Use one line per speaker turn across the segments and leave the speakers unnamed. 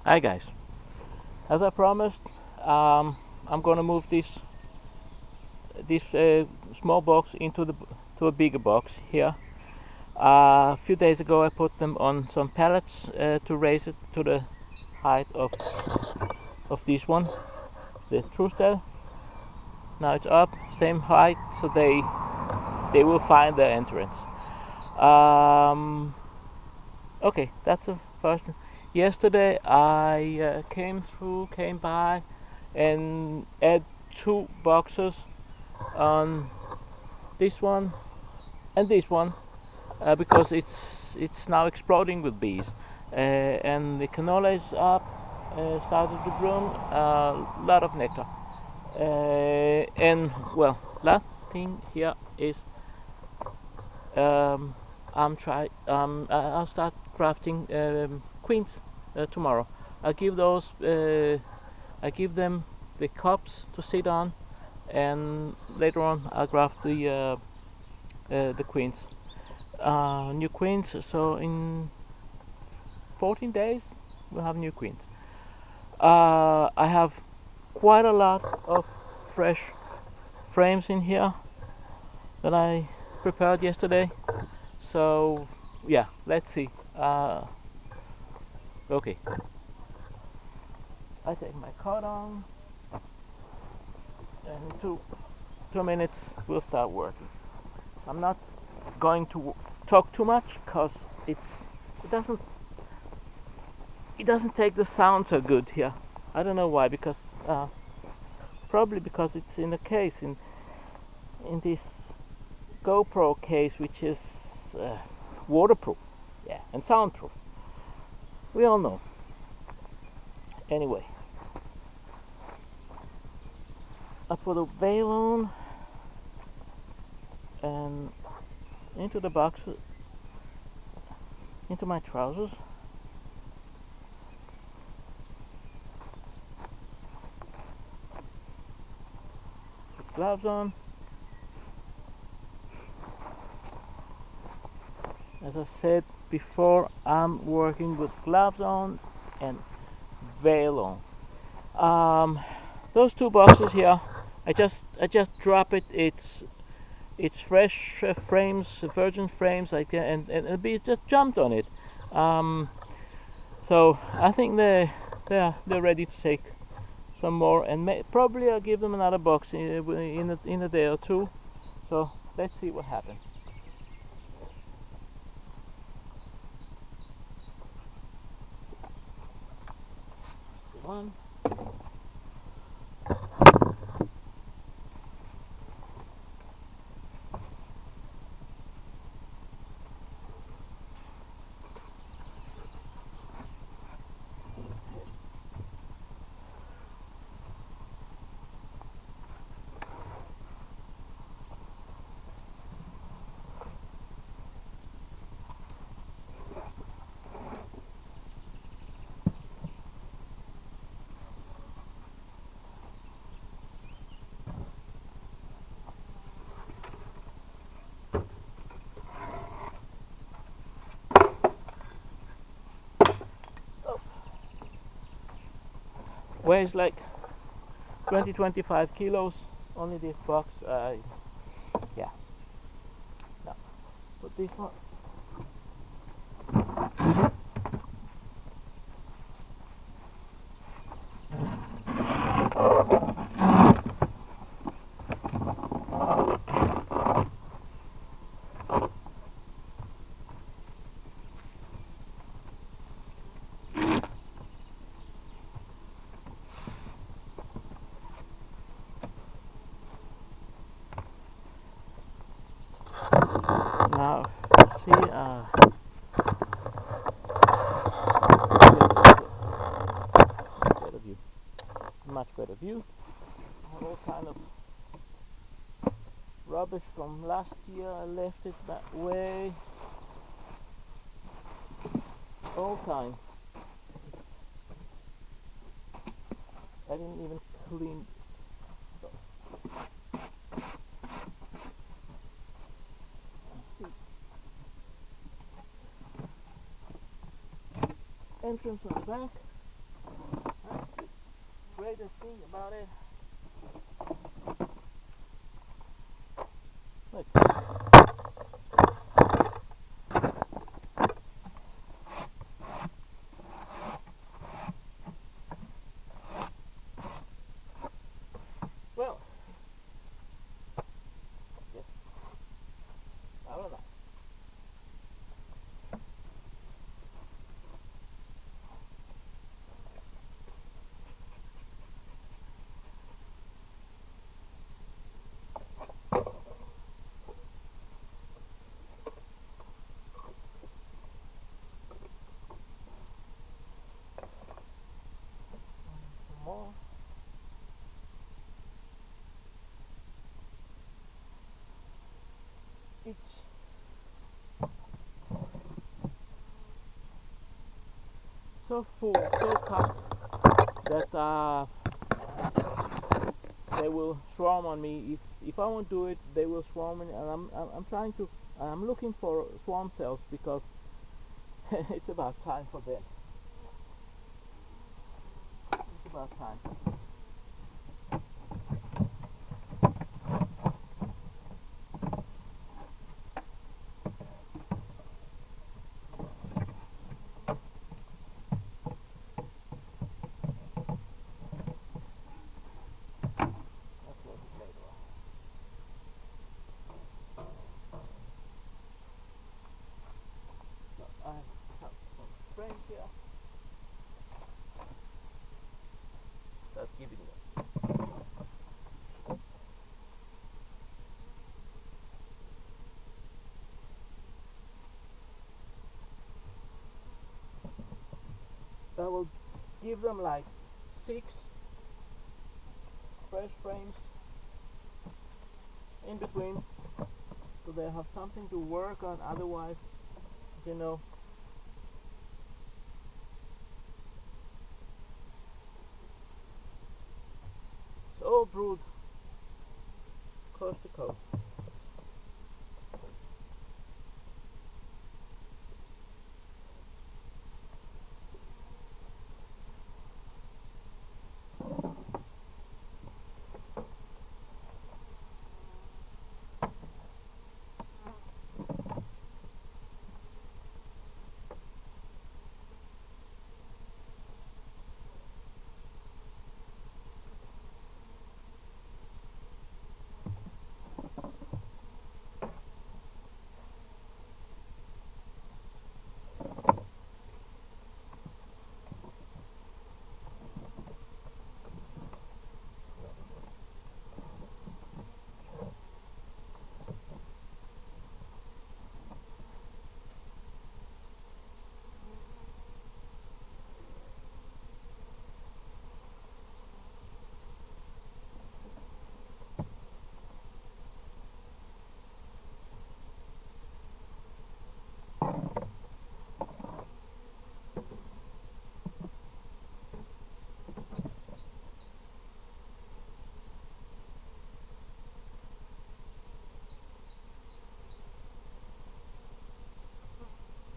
Hi guys, as I promised, I'm gonna move this small box into the to a bigger box here. A few days ago, I put them on some pallets to raise it to the height of this one, the Trustel. Now it's up, same height, so they will find their entrance. Um, okay, that's the first one. Yesterday I came by and add two boxes on this one and this one because it's now exploding with bees, and the canola is up, started to bloom, a lot of nectar, and well, last thing here is um, I'll start crafting queens tomorrow. I give those I give them the cups to sit on, and later on I'll craft the queens, new queens. So in 14 days we'll have new queens. I have quite a lot of fresh frames in here that I prepared yesterday. So yeah, let's see. Okay, I take my coat on, and in 2 minutes we'll start working. I'm not going to talk too much because it doesn't take the sound so good here. I don't know why, because probably because it's in a case, in this GoPro case, which is waterproof, yeah, and soundproof. We all know. Anyway, I put a veil on and into the box, into my trousers. Put gloves on. As I said before, I'm working with gloves on and veil on. Those two boxes here, I just drop it. It's fresh frames, virgin frames. And a bee just jumped on it. So I think they're ready to take some more, and probably I'll give them another box in a day or two. So let's see what happens. One. Weighs like 20-25 kilos. Only this box. Yeah. Now put this one. Now see, better view, much better view. I have all kind of rubbish from last year. I left it that way. All kind. I didn't even clean. Entrance on the back. That's the greatest thing about it. Look. Well, yes, I don't know. Some more. It's so full, so cut that they will swarm on me. If I won't do it, they will swarm me, and I'm trying to. I'm looking for swarm cells because it's about time for them. It's about time. That's what it's made of. So I have some frames here. That's giving them. I will give them like 6 fresh frames in between, so they have something to work on. Otherwise, you know, it's all brewed coast to coast.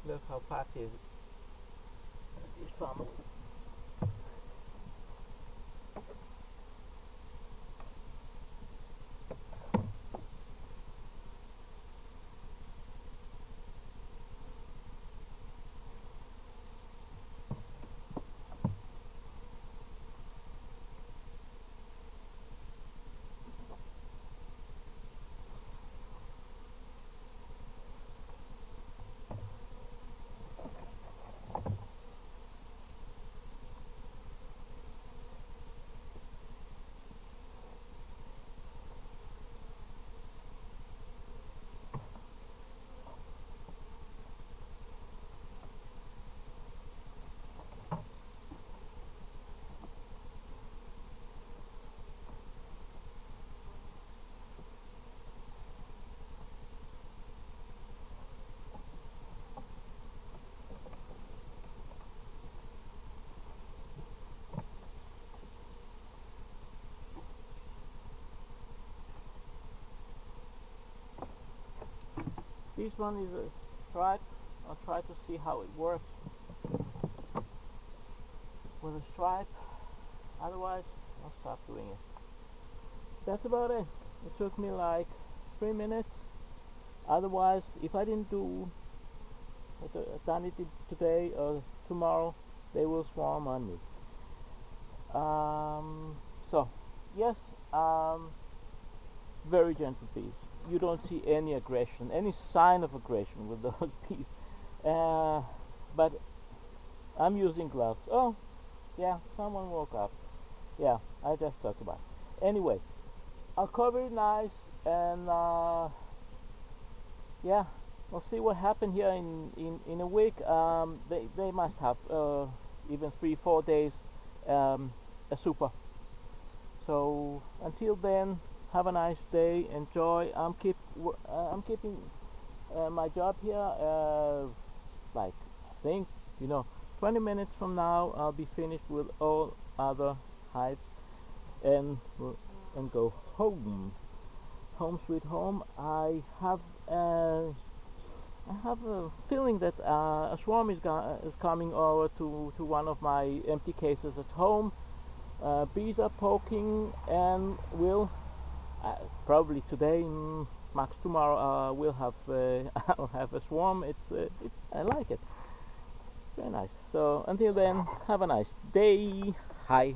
Look how fast he is. This farmer. This one is I'll try to see how it works with a stripe. Otherwise, I'll stop doing it. That's about it. It took me like 3 minutes. Otherwise, if I didn't done it today or tomorrow, they will swarm on me. So yes, very gentle bees. You don't see any aggression, any sign of aggression with those bees. But I'm using gloves. Oh, yeah, someone woke up. Yeah, I just talked about it. Anyway, I'll cover it nice, and yeah, we'll see what happened here in a week. They must have even 3-4 days a super. So until then, have a nice day. Enjoy. I'm keeping my job here. Like I think 20 minutes from now, I'll be finished with all other hives and go home. Home sweet home. I have a feeling that a swarm is coming over to one of my empty cases at home. Bees are poking, and will probably today, max tomorrow, we'll have I'll have a swarm. It's I like it. It's very nice. So until then, have a nice day. Hi.